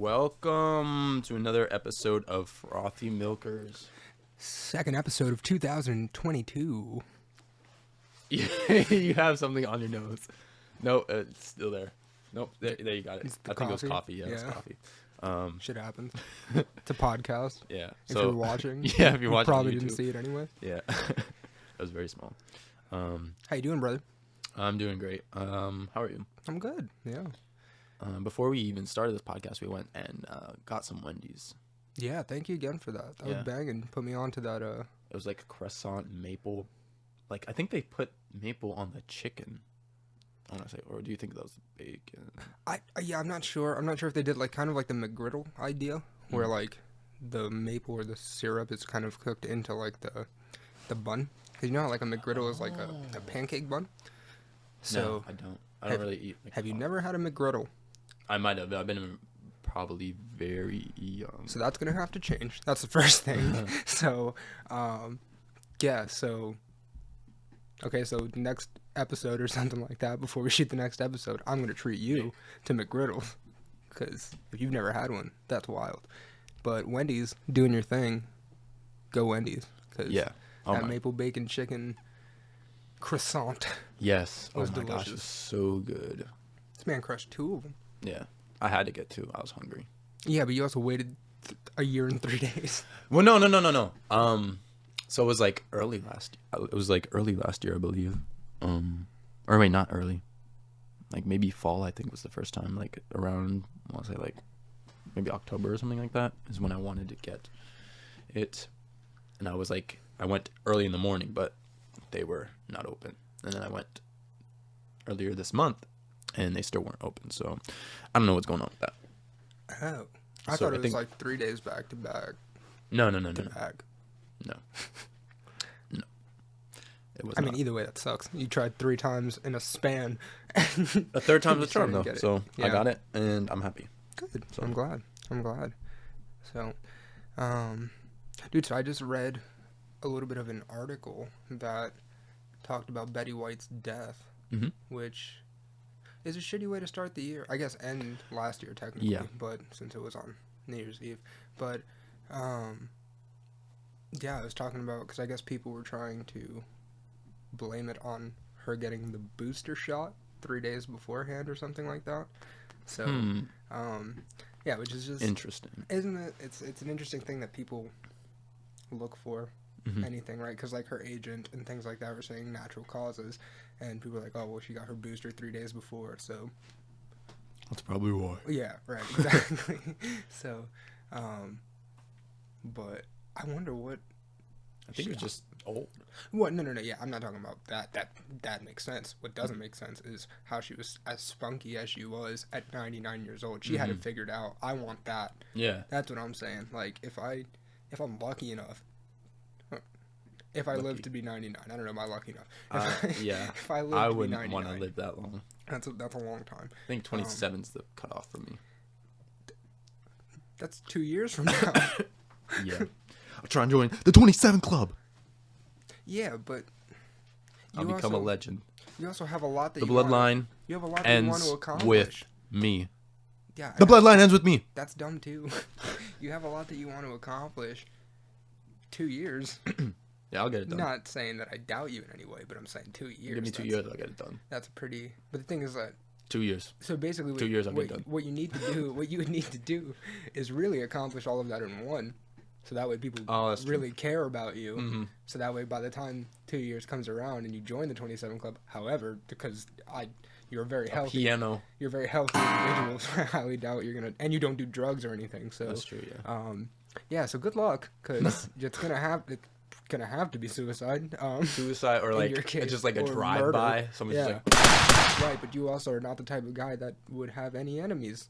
Welcome to another episode of Frothy Milkers. Second episode of 2022. You have something on your nose. No, it's still there. Nope, there you got it. I think it was coffee. Yeah, it was coffee. Shit happens. It's a podcast. Yeah. If you're watching. Yeah, if you're watching, you probably on didn't see it anyway. Yeah. It was very small. How you doing, brother? I'm doing great. How are you? I'm good. Yeah. Before we even started this podcast, we went and got some Wendy's. Yeah, thank you again for that. That was banging. Put me on to that. It was like a croissant maple. Like, I think they put maple on the chicken. I want to say, or do you think that was bacon? I'm not sure. I'm not sure if they did like kind of like the McGriddle idea, where like the maple or the syrup is kind of cooked into like the bun. Because you know how like a McGriddle is like a pancake bun. So no, I don't. I don't really eat McDonald's. Have you never had a McGriddle? I might have. I've been probably very young. So that's going to have to change. That's the first thing. So, yeah, so... Okay, so next episode or something like that, before we shoot the next episode, I'm going to treat you to McGriddles. Because if you've never had one, that's wild. But Wendy's, doing your thing, go Wendy's. Cause that maple bacon chicken croissant. Yes. Was oh my delicious. gosh, it's so good. This man crushed 2 of them. Yeah. I had to get 2. I was hungry. Yeah, but you also waited a year and 3 days. Well, no. So it was like early last year, I believe. Or wait, not early. Like maybe fall, I think was the first time. Like around, I want to say like maybe October or something like that is when I wanted to get it. And I was like, I went early in the morning, but they were not open. And then I went earlier this month, and they still weren't open. So I don't know what's going on with that. Oh. I thought it was like 3 days back to back. No. Back. No. It was. I mean, either way, that sucks. You tried 3 times in a span. A third time's a charm, though. So yeah. I got it, and I'm happy. Good. So. I'm glad. So, dude, so I just read a little bit of an article that talked about Betty White's death, which is a shitty way to start the year. I guess end last year, technically, but since it was on New Year's Eve. But, yeah, I was talking about, because I guess people were trying to blame it on her getting the booster shot 3 days beforehand or something like that. So, yeah, which is just interesting, isn't it? It's an interesting thing that people look for anything, right? Because like her agent and things like that were saying natural causes, and people are like, oh well, she got her booster 3 days before, so that's probably why. Yeah, right, exactly. So, but I wonder what. I think it's just old. What? No. Yeah, I'm not talking about that. That makes sense. What doesn't make sense is how she was as spunky as she was at 99 years old. She had it figured out. I want that. Yeah. That's what I'm saying. Like, if I'm lucky enough, if I live to be 99, I don't know, am I lucky enough? If I live I to be wouldn't 99, want to live that long. That's a long time. I think 27's the cutoff for me. That's 2 years from now. Yeah. I'll try and join the 27 club. Yeah, but I'll become a legend. You also have a lot that the bloodline you have a lot that you want to accomplish. With me. Yeah, the bloodline ends with me. That's dumb too. You have a lot that you want to accomplish. 2 years. Yeah, I'll get it done. Not saying that I doubt you in any way, but I'm saying 2 years. Give me 2 years, I'll get it done. That's pretty. But the thing is that 2 years. So basically, 2 years, I'll get it done. What you need to do, what you would need to do, is really accomplish all of that in one. So that way people really care about you. So that way by the time 2 years comes around and you join the 27 club, however, because you're a very healthy you're a very healthy individual, so I highly doubt you're gonna, and you don't do drugs or anything. So that's true. Yeah. Yeah. So good luck, because it's gonna have to be suicide. Suicide or like it's just like a drive by. Someone's just like right, but you also are not the type of guy that would have any enemies.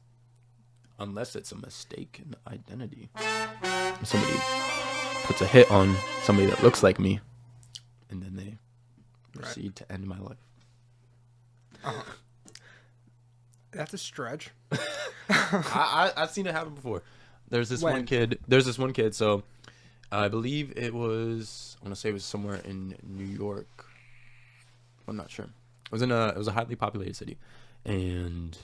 Unless it's a mistaken identity. Somebody puts a hit on somebody that looks like me, and then they proceed to end my life. That's a stretch. I've seen it happen before. There's this one kid. So I believe it was. I want to say it was somewhere in New York. I'm not sure. It was a highly populated city, and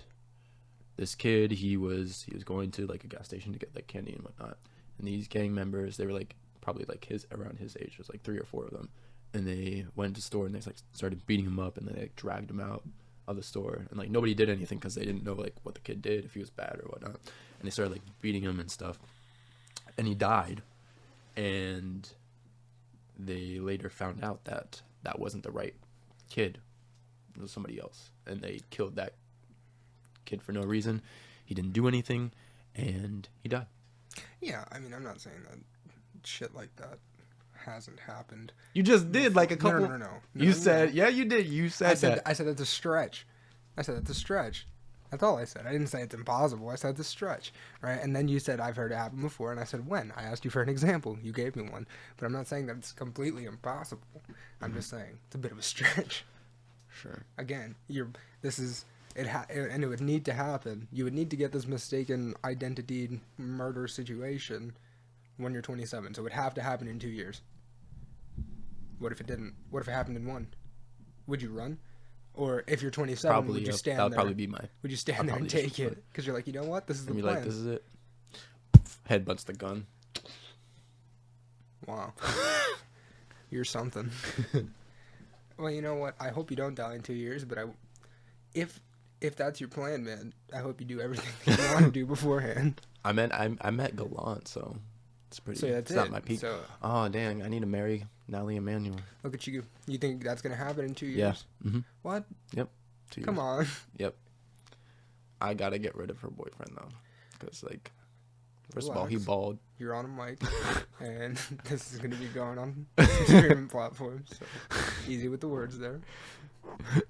this kid, he was going to like a gas station to get like candy and whatnot, and these gang members, they were like probably like around his age. There's like 3 or 4 of them, and they went to the store and they like started beating him up, and then they like dragged him out of the store, and like nobody did anything because they didn't know like what the kid did, if he was bad or whatnot, and they started like beating him and stuff, and he died, and they later found out that that wasn't the right kid. It was somebody else, and they killed that kid for no reason. He didn't do anything, and he died. Yeah, I mean, I'm not saying that shit like that hasn't happened. You just did like a couple. No. You said, yeah, you did. You said that. I said that's a stretch. That's all I said. I didn't say it's impossible. I said it's a stretch, right? And then you said, I've heard it happen before, and I said, when? I asked you for an example. You gave me one. But I'm not saying that it's completely impossible. I'm just saying it's a bit of a stretch. Sure. Again, and it would need to happen. You would need to get this mistaken identity murder situation when you're 27. So it would have to happen in 2 years. What if it didn't? What if it happened in 1? Would you run? Or if you're 27, probably, would you stand that'll there? probably be my. Would you stand there and take it? Because you're like, you know what? This is the plan. Like, this is it. Headbutts the gun. Wow. You're something. Well, you know what? I hope you don't die in 2 years, but if that's your plan, man, I hope you do everything that you want to do beforehand. I met Gallant, so it's pretty. So that's not my peak. So, oh dang! I need to marry Natalie Emanuel. Look at you. You think that's gonna happen in 2 years? Yeah. Mm-hmm. What? Yep. 2 years. Come on. Yep. I gotta get rid of her boyfriend though, because like, first Relax. of all, he bald. You're on a mic, and this is gonna be going on streaming platforms. So easy with the words there.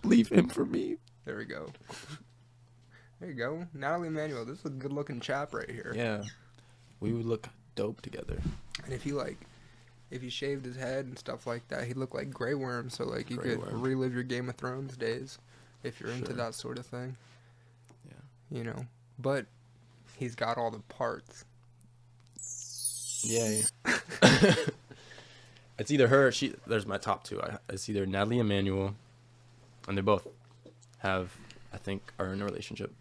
Leave him for me. There we go. There you go. Natalie Emanuel, this is a good looking chap right here. Yeah. We would look dope together. And if he shaved his head and stuff like that, he'd look like Grey Worm, so like you could relive your Game of Thrones days if you're into that sort of thing. Yeah. You know. But he's got all the parts. Yeah. It's either her, there's my top 2. It's either Natalie Emanuel, and they both have, I think, are in a relationship.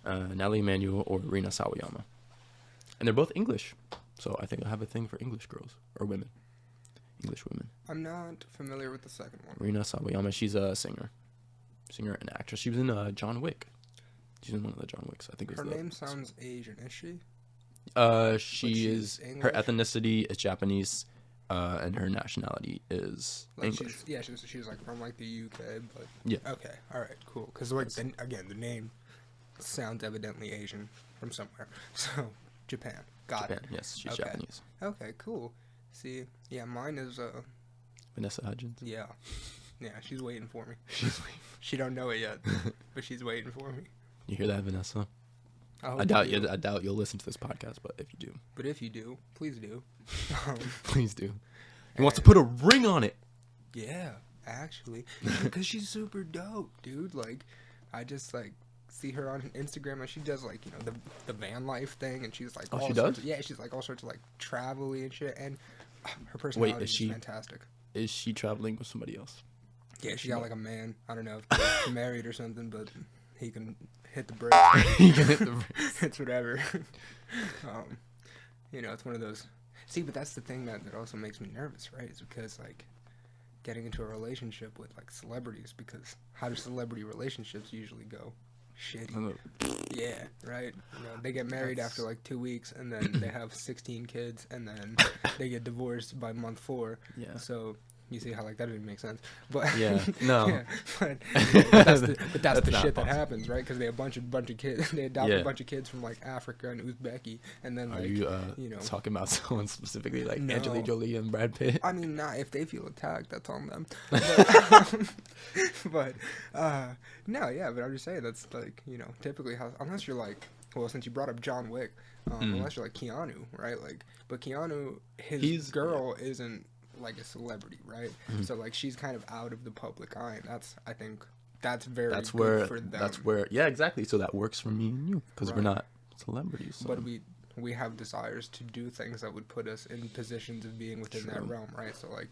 Natalie Emanuel or Rina Sawayama. And they're both English. So I think I have a thing for English girls. Or women. English women. I'm not familiar with the second one. Rina Sawayama, she's a singer. Singer and actress. She was in John Wick. She's in one of the John Wicks. I think her name sounds Asian, is she? She is English? Her ethnicity is Japanese. And her nationality is like English. She's like from like the UK, but yeah. Okay, all right, cool. Because like again, the name sounds evidently Asian from somewhere. So Japan, got it. Yes, she's Japanese. Okay, cool. See, yeah, mine is Vanessa Hudgens. Yeah, she's waiting for me. She don't know it yet, but she's waiting for me. You hear that, Vanessa? I doubt you'll listen to this podcast, but if you do. But if you do, please do. Please do. He wants to put a ring on it. Yeah, actually. Because she's super dope, dude. Like, I just, like, see her on Instagram, and she does, like, you know, the van life thing, and she's, like, she does? She's, like, all sorts of, like, travel-y and shit, and her personality is fantastic. Is she traveling with somebody else? Yeah, she got, like, a man. I don't know if they're married or something, but he can hit the brakes. It's whatever. You know, it's one of those. See, but that's the thing that also makes me nervous, right? Is because like getting into a relationship with like celebrities, because how do celebrity relationships usually go? Shitty. Yeah, right. You know, they get married after like 2 weeks, and then they have 16 kids, and then they get divorced by month 4. Yeah. So you see how like that didn't make sense, but yeah, no, yeah, but that's the shit that happens, right? Because they have a bunch of kids, they adopt a bunch of kids from like Africa and Uzbeki, and then like you know, talking about someone specifically like Angelina Jolie and Brad Pitt? I mean, if they feel attacked, that's on them. But no, yeah, but I'm just saying that's like, you know, typically how, unless you're like, well, since you brought up John Wick, unless you're like Keanu, right? Like, but Keanu, his girl isn't like a celebrity, right? So like she's kind of out of the public eye, and I think that's good for them. That's where yeah, exactly. So that works for me and you, because we're not celebrities. So. But we have desires to do things that would put us in positions of being within that realm, right? So like,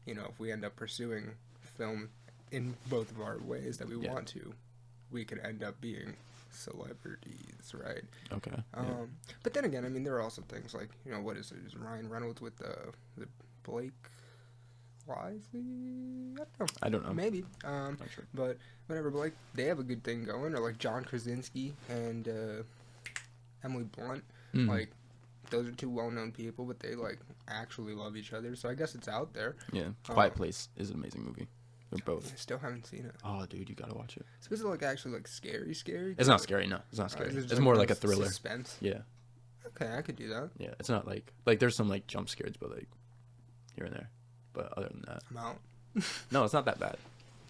you know, if we end up pursuing film in both of our ways that we want to, we could end up being celebrities, right? Okay. But then again, I mean, there are also things like, you know, what is it? Is Ryan Reynolds with the Blake Lively? I don't know. Maybe. Not sure. But whatever, but like they have a good thing going, or like John Krasinski and Emily Blunt, like those are two well-known people, but they like actually love each other. So I guess it's out there. Yeah. Quiet Place is an amazing movie. They're both. I still haven't seen it. Oh, dude, you gotta watch it. So is it like actually like scary? It's not scary. No, it's not scary. Is it It's just, more like a thriller. Suspense. Yeah. Okay, I could do that. Yeah. It's not like there's some like jump scares, but like here and there. But other than that, I'm out. no, it's not that bad.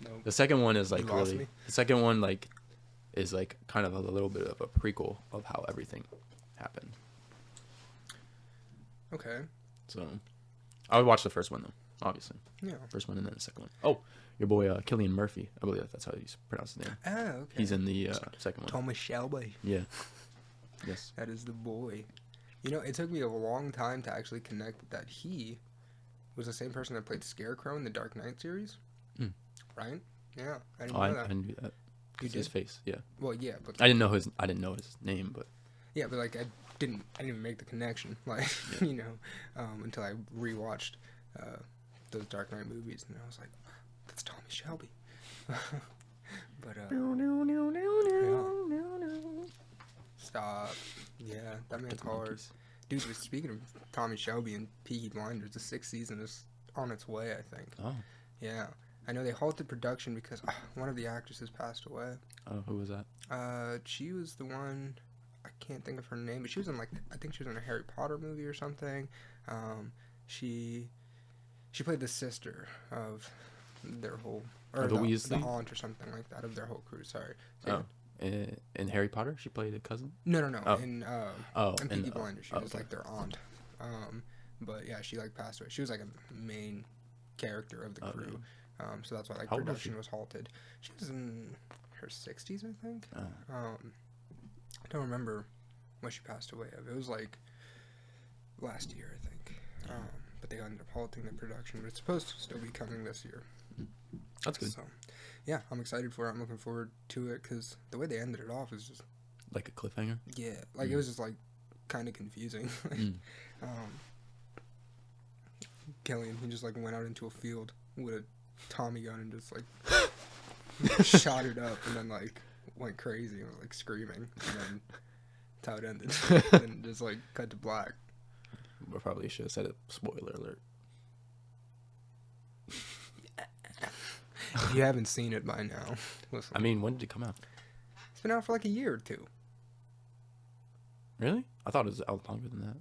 No. The second one is like You lost really. me. The second one like is like kind of a little bit of a prequel of how everything happened. Okay. So I would watch the first one though, obviously. Yeah. First one and then the second one. Oh, your boy Cillian Murphy. I believe that's how you pronounce his name. Oh, okay. He's in the second one. Thomas Shelby. Yeah. Yes. That is the boy. You know, it took me a long time to actually connect that he was the same person that played Scarecrow in the Dark Knight series. Right? Yeah. I didn't know that. I didn't do that. You It's his did? face. Yeah. Well, yeah, but I didn't know his name, but yeah, but like I didn't even make the connection, like you know, until I rewatched those Dark Knight movies, and I was like, that's Tommy Shelby. But stop. Yeah, that man's hard. Dude, but speaking of Tommy Shelby and Peaky Blinders, the 6th season is on its way, I think. Oh. Yeah. I know they halted production because one of the actresses passed away. Oh, who was that? She was the one, I can't think of her name, but she was in like, I think she was in a Harry Potter movie or something. She played the sister of their whole, or the the Weasley? aunt or something like that of their whole crew. Sorry. Oh. In Harry Potter, she played a cousin. No. Oh. In Peaky Blinders, she was okay. like their aunt. But yeah, she like passed away. She was like a main character of the crew. So that's why like How old was production she? was halted. She was in her 60s, I think. Oh. I don't remember when she passed away of. It was like last year, I think. But they ended up halting the production, but it's supposed to still be coming this year. That's good. So, yeah, I'm excited for it. I'm looking forward to it because the way they ended it off is just Like a cliffhanger. yeah, like it was just like kind of confusing. Killian, he just like went out into a field with a Tommy gun and just like shot it up and then like went crazy and was like screaming, and then that's how it ended. And then just like cut to black. We probably should have said it. Spoiler alert. If you haven't seen it by now, listen. I mean, when did it come out? It's been out for like a year or two. Really? I thought it was out longer than that.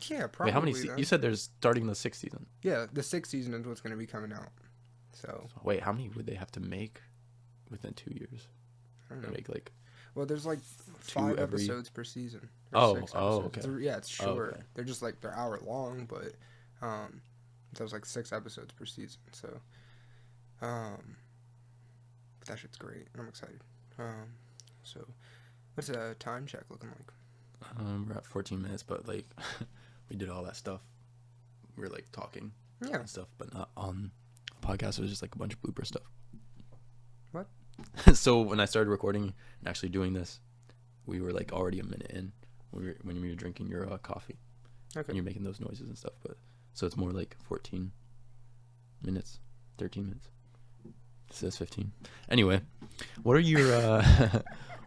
Yeah, probably. Wait, how many? then. You said there's starting the 6th season. Yeah, the 6th season is what's going to be coming out. So Wait, how many would they have to make within 2 years? I don't To know. make like. Well, there's like 5 episodes per season. Oh, 6 oh, episodes. okay. Yeah, it's short. Okay. They're just like they're hour long, but there's like 6 episodes per season. So, but that shit's great. I'm excited. So, what's a time check looking like? We're at 14 minutes, but like we did all that stuff. We were like talking Yeah. and stuff, but not on a podcast. It was just like a bunch of blooper stuff. What? So when I started recording and actually doing this, we were like already a minute in when we were drinking your coffee. Okay. And you're making those noises and stuff, but so it's more like 14 minutes, 13 minutes. It says 15. Anyway, what are your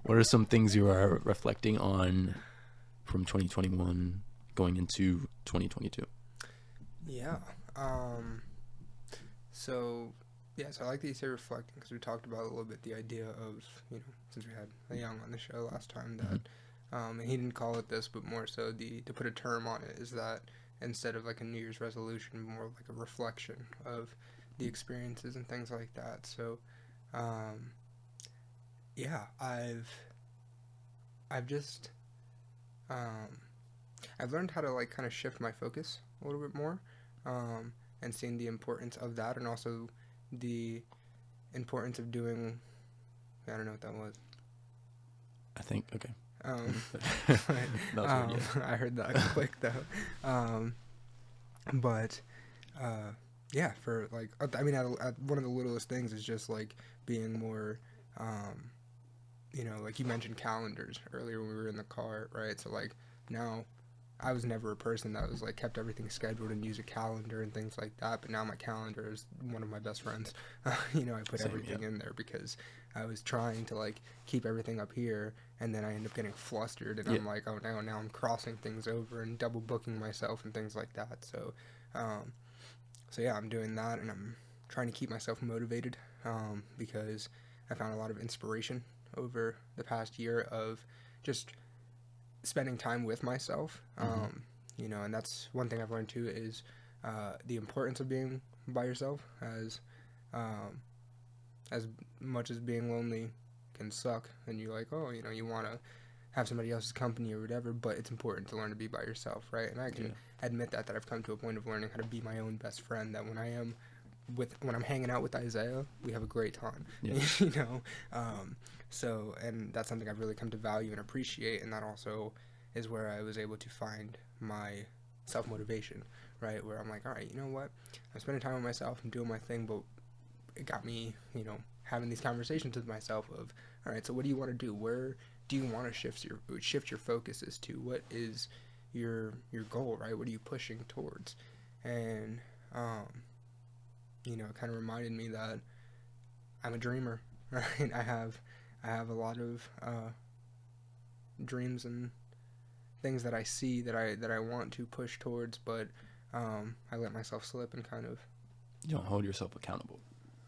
what are some things you are reflecting on from 2021 going into 2022? Yeah. So I like that you say reflecting because we talked about a little bit the idea of, you know, since we had a Young on the show last time that, and he didn't call it this, but more so to put a term on it is that instead of like a New Year's resolution, more like a reflection of the experiences and things like that. So, yeah, I've just, I've learned how to like kind of shift my focus a little bit more, and seeing the importance of that, and also the importance of doing, I don't know what that was. I think okay. But, I heard that quick though. But yeah, for like, I mean, at one of the littlest things is just like being more you know, like you mentioned calendars earlier when we were in the car, right? So like now I was never a person that was like kept everything scheduled and used a calendar and things like that. But now my calendar is one of my best friends. You know, I put Same, everything yeah. in there because I was trying to like keep everything up here, and then I end up getting flustered, and Yeah. I'm like, oh no, now I'm crossing things over and double booking myself and things like that. Um, so yeah, I'm doing that, and I'm trying to keep myself motivated because I found a lot of inspiration over the past year of just spending time with myself. Mm-hmm. You know, and that's one thing I've learned too is the importance of being by yourself. Um, as much as being lonely can suck, and you're like, oh, you know, you want to have somebody else's company or whatever, but it's important to learn to be by yourself, right? And I can Yeah. admit that I've come to a point of learning how to be my own best friend. That when I'm hanging out with Isaiah, we have a great time. Yeah. You know, so and that's something I've really come to value and appreciate, and that also is where I was able to find my self motivation, right? Where I'm like, all right, you know what? I'm spending time with myself, I'm doing my thing, but it got me, you know, having these conversations with myself of, all right, so what do you want to do? Where do you want to shift your focuses to? What is your goal, right? What are you pushing towards? And you know, it kind of reminded me that I'm a dreamer, right? I have a lot of dreams and things that I see that I want to push towards, but I let myself slip and kind of. You don't hold yourself accountable.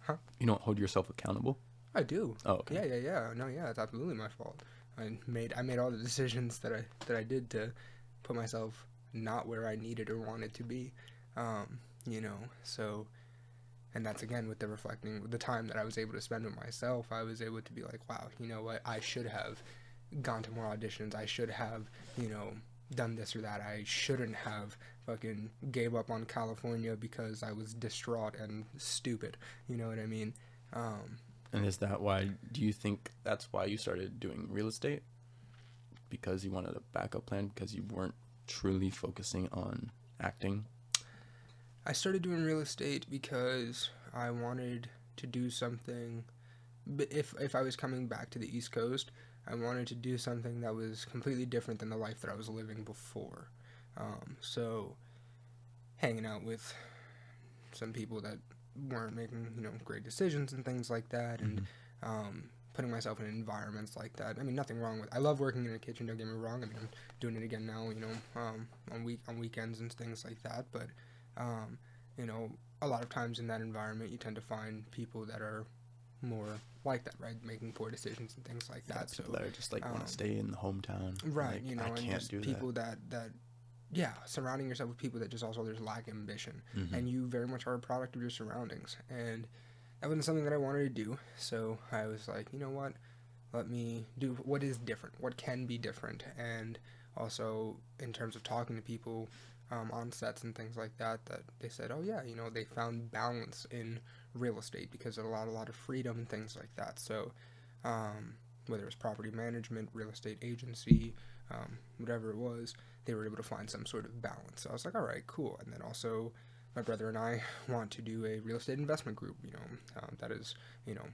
Huh? You don't hold yourself accountable. I do. Oh, okay. Yeah. No, yeah, it's absolutely my fault. I made all the decisions that I did to put myself not where I needed or wanted to be. You know, so and that's again with the reflecting with the time that I was able to spend with myself. I was able to be like, wow, you know what? I should have gone to more auditions. I should have, you know, done this or that. I shouldn't have fucking gave up on California because I was distraught and stupid. You know what I mean? And is that why? Do you think that's why you started doing real estate? Because you wanted a backup plan? Because you weren't truly focusing on acting? I started doing real estate because I wanted to do something. If I was coming back to the East Coast, I wanted to do something that was completely different than the life that I was living before. So, hanging out with some people that weren't making, you know, great decisions and things like that, and putting myself in environments like that. I mean, nothing wrong with. I love working in a kitchen. Don't get me wrong. I mean, I'm doing it again now. You know, on weekends and things like that. But you know, a lot of times in that environment, you tend to find people that are more like that, right? Making poor decisions and things like that. People So that are just like want to stay in the hometown. right, Like, you know, I and can't just do people that yeah, surrounding yourself with people that just also there's lack ambition, and you very much are a product of your surroundings, and that wasn't something that I wanted to do. So I was like, you know what, let me do what is different, what can be different, and also in terms of talking to people on sets and things like that, that they said, oh yeah, you know, they found balance in real estate because it allowed a lot of freedom and things like that. So whether it's property management, real estate agency, whatever it was, they were able to find some sort of balance. So I was like, all right, cool. And then also, my brother and I want to do a real estate investment group. You know, that is, you know,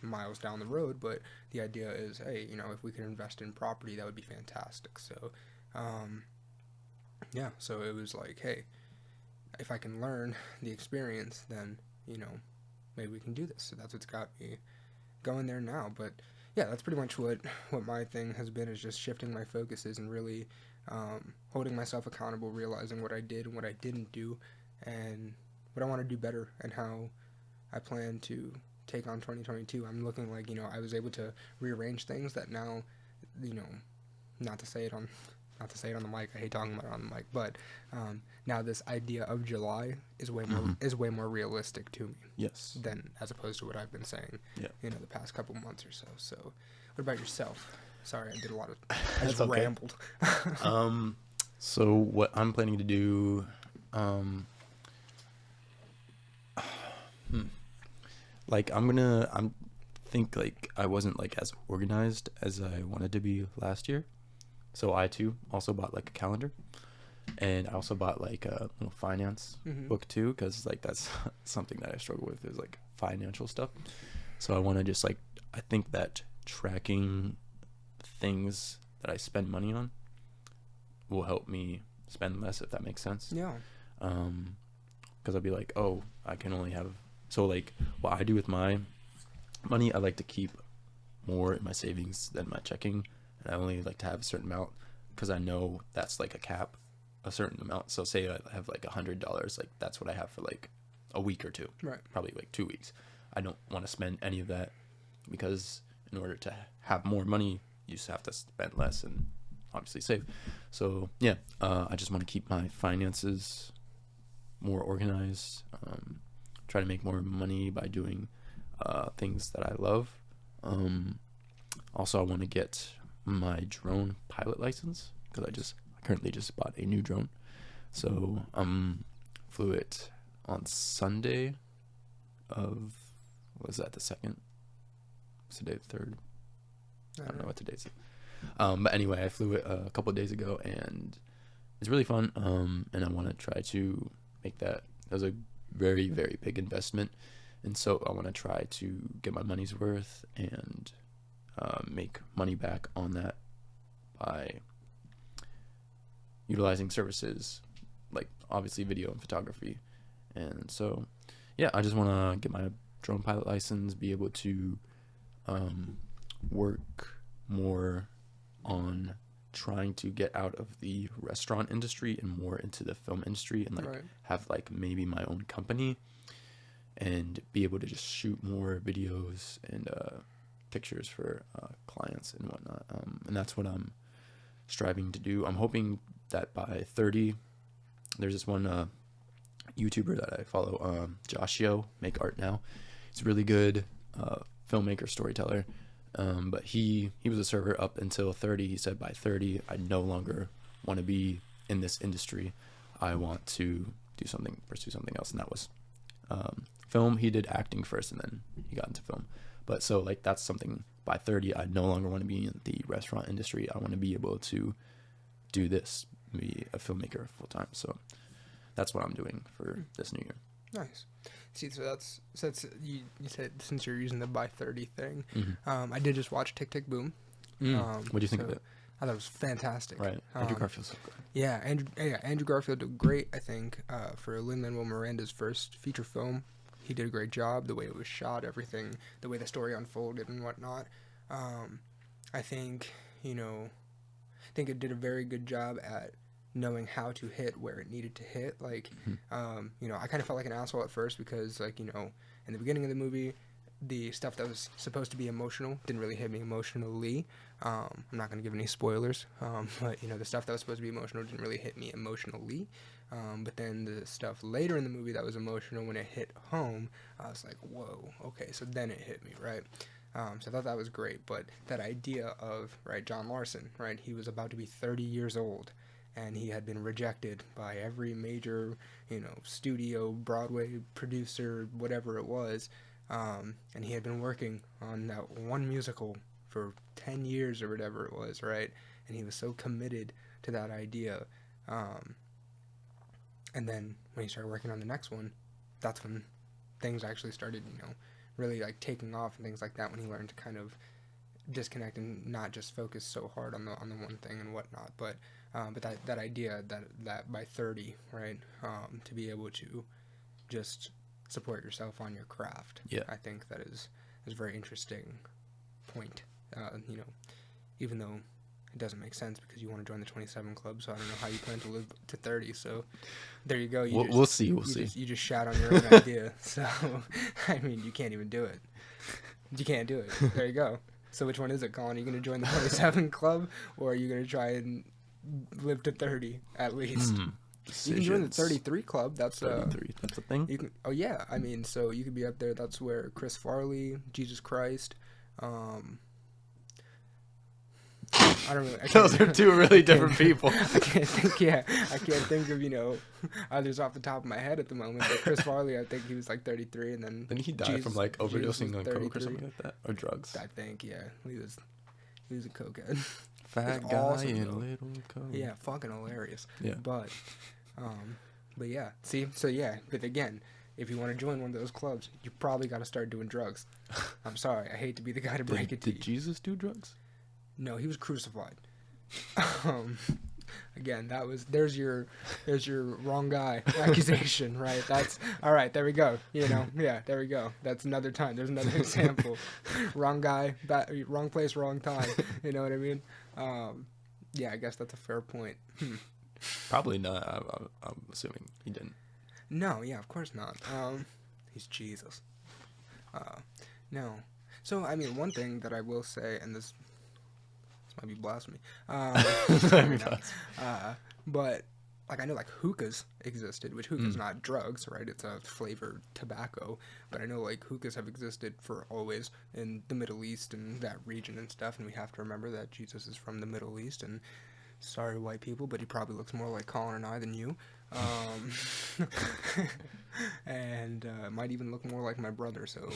miles down the road, but the idea is, hey, you know, if we could invest in property, that would be fantastic. So, yeah. So it was like, hey, if I can learn the experience, then you know, maybe we can do this. So that's what's got me going there now. But yeah, that's pretty much what my thing has been, is just shifting my focuses and really holding myself accountable, realizing what I did and what I didn't do, and what I want to do better, and how I plan to take on 2022. I'm looking like, you know, I was able to rearrange things that now, you know, not to say it on the mic. I hate talking about it on the mic, but now this idea of July is way more realistic to me. Yes. Than as opposed to what I've been saying. Yeah. You know, the past couple months or so. So, what about yourself? Sorry, I did a lot of. I That's just okay. rambled. So what I'm planning to do, like I'm think like I wasn't like as organized as I wanted to be last year. So I too also bought like a calendar, and I also bought like a little finance book too, because like that's something that I struggle with, is like financial stuff. So I want to just like, I think that tracking things that I spend money on will help me spend less, if that makes sense. Yeah. Because I'll be like, oh, I can only have, so like what I do with my money, I like to keep more in my savings than my checking, and I only like to have a certain amount because I know that's like a cap, a certain amount. So say I have like $100, like that's what I have for like a week or two, Right. probably like 2 weeks. I don't want to spend any of that because in order to have more money, you just have to spend less and obviously save. So yeah, I just want to keep my finances more organized, try to make more money by doing things that I love. Also, I want to get my drone pilot license because I currently just bought a new drone. So flew it on Sunday of, what was that, the 2nd? What's today, the 3rd? I don't know what today's. But anyway, I flew it a couple of days ago, and it's really fun. And I want to try to make that as a very, very big investment. And so I want to try to get my money's worth and make money back on that by utilizing services like obviously video and photography. And so, yeah, I just want to get my drone pilot license, be able to work more on trying to get out of the restaurant industry and more into the film industry, and like have like maybe my own company and be able to just shoot more videos and pictures for clients and whatnot. And that's what I'm striving to do. I'm hoping that by 30, there's this one YouTuber that I follow, Joshio, Make Art Now. He's a really good filmmaker, storyteller. But he was a server up until 30. He said by 30, I no longer want to be in this industry. I want to pursue something else. And that was film. He did acting first and then he got into film. But so like that's something by 30, I no longer want to be in the restaurant industry. I want to be able to do this, be a filmmaker full time. So that's what I'm doing for this new year. Nice. See, so that's you said since you're using the by 30 thing. I did just watch Tick Tick Boom. What do you think of it? I thought it was fantastic. Right, Andrew Garfield's so good. Yeah, Andrew Garfield did great. I think for Lin-Manuel Miranda's first feature film, he did a great job. The way it was shot, everything, the way the story unfolded and whatnot. I think it did a very good job at knowing how to hit where it needed to hit. Like, I kind of felt like an asshole at first because, like, in the beginning of the movie, the stuff that was supposed to be emotional didn't really hit me emotionally. I'm not going to give any spoilers, but, the stuff that was supposed to be emotional didn't really hit me emotionally. But then the stuff later in the movie that was emotional, when it hit home, I was like, whoa, okay, so then it hit me, right? So I thought that was great. But that idea of, John Larson, he was about to be 30 years old, and he had been rejected by every major, studio, Broadway producer, whatever it was. And he had been working on that one musical for 10 years or whatever it was, right? And he was so committed to that idea. And then when he started working on the next one, that's when things actually started, really like taking off and things like that, when he learned to kind of disconnect and not just focus so hard on the one thing and whatnot, but that idea that by 30, right, to be able to just support yourself on your craft. Yeah, I think that is a very interesting point. Even though it doesn't make sense because you want to join the 27 club, so I don't know how you plan to live to 30. So there you go. We'll see. You just shout on your own idea. So I mean, you can't even do it. You can't do it. There you go. So which one is it, Colin? Are you going to join the 27 club, or are you going to try and live to 30 at least? You can join the 33 club. That's 33. That's a thing. You can. Oh yeah. I mean, so you could be up there. That's where Chris Farley, Jesus Christ. I don't really. Those are two really different people. I can't think. Yeah, I can't think of others off the top of my head at the moment. But Chris Farley, I think he was like 33, and then didn't he die from like overdosing on coke or something like that, or drugs? I think he was a cokehead. Fat guy awesome, in a little coke. Yeah, fucking hilarious. Yeah, but yeah. See, so yeah, but again, if you want to join one of those clubs, you probably got to start doing drugs. I'm sorry, I hate to be the guy to break it to you. Did Jesus do drugs? No, he was crucified. Again, there's your wrong guy accusation, right? That's all right. There we go. Yeah, there we go. That's another time. There's another example. Wrong guy, wrong place, wrong time. You know what I mean? Yeah, I guess that's a fair point. Probably not. I'm assuming he didn't. No, yeah, of course not. He's Jesus. No. So, I mean, one thing that I will say, and this might be blasphemy. But, like, I know, like, hookahs existed, which hookah's not drugs, right? It's a flavored tobacco. But I know, like, hookahs have existed for always in the Middle East and that region and stuff. And we have to remember that Jesus is from the Middle East. And sorry, white people, but he probably looks more like Colin and I than you. And might even look more like my brother. So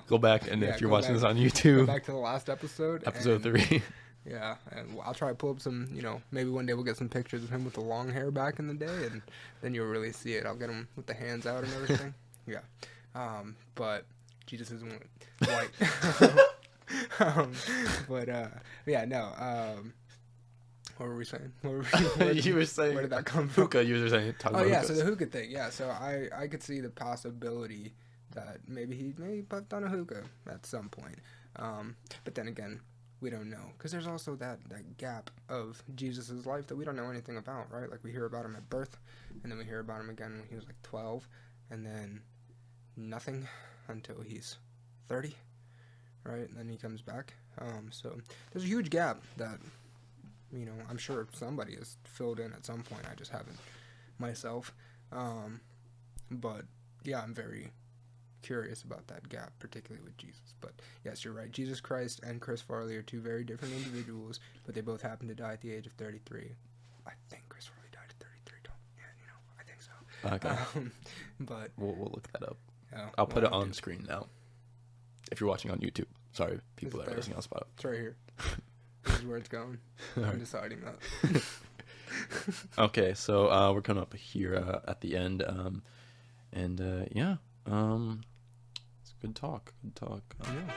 go back, and if you're watching this on YouTube, go back to the last episode. Episode 3. Yeah, and I'll try to pull up some, maybe one day we'll get some pictures of him with the long hair back in the day, and then you'll really see it. I'll get him with the hands out and everything. Yeah. But Jesus isn't white. Yeah, no. What were we saying? You were saying where did that come from? Hookah. You were saying yeah, hookahs. So the hookah thing. Yeah, so I could see the possibility that maybe he puffed on a hookah at some point. But then again, we don't know, because there's also that gap of Jesus's life that we don't know anything about, right? Like, we hear about him at birth, and then we hear about him again when he was like 12, and then nothing until he's 30, right? And then he comes back. So there's a huge gap that, I'm sure somebody has filled in at some point. I just haven't myself. But yeah, I'm very curious about that gap, particularly with Jesus. But yes, you're right. Jesus Christ and Chris Farley are two very different individuals, but they both happen to die at the age of 33. I think Chris Farley died at 33. I think so. Okay. But we'll look that up. Yeah, I'll put it on screen now. If you're watching on YouTube, sorry, people that are listening on Spotify. It's right here. This is where it's going. I'm deciding that. Okay, so we're coming up here at the end, yeah. It's good talk. Yeah.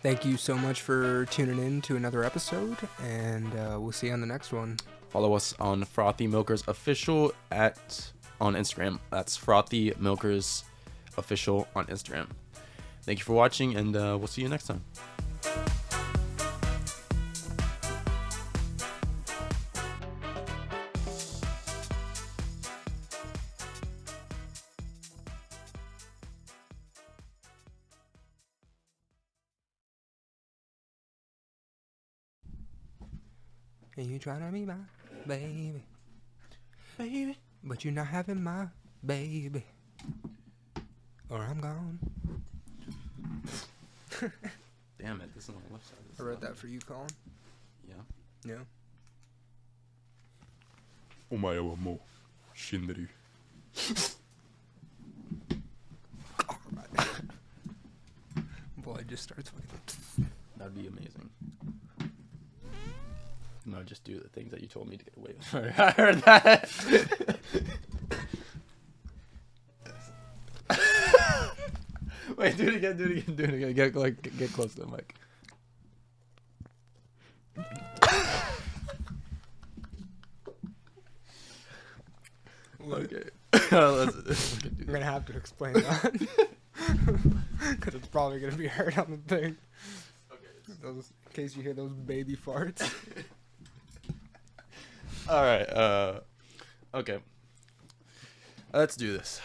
Thank you so much for tuning in to another episode, and we'll see you on the next one. Follow us on Frothy Milkers Official on Instagram. That's Frothy Milkers Official on Instagram. Thank you for watching, and we'll see you next time. And you trying to be my baby, but you're not having my baby, or I'm gone. Damn it, this is on the left side. I wrote that for you, Colin. Yeah. Yeah. Omae wa mou shinderu. Boy, it just starts fucking. That'd be amazing. No, just do the things that you told me to get away with. I heard that. Wait, do it again. Get close to the mic. Okay. I'm gonna have to explain that because it's probably gonna be heard on the thing. Okay. In case you hear those baby farts. All right. Okay. Let's do this.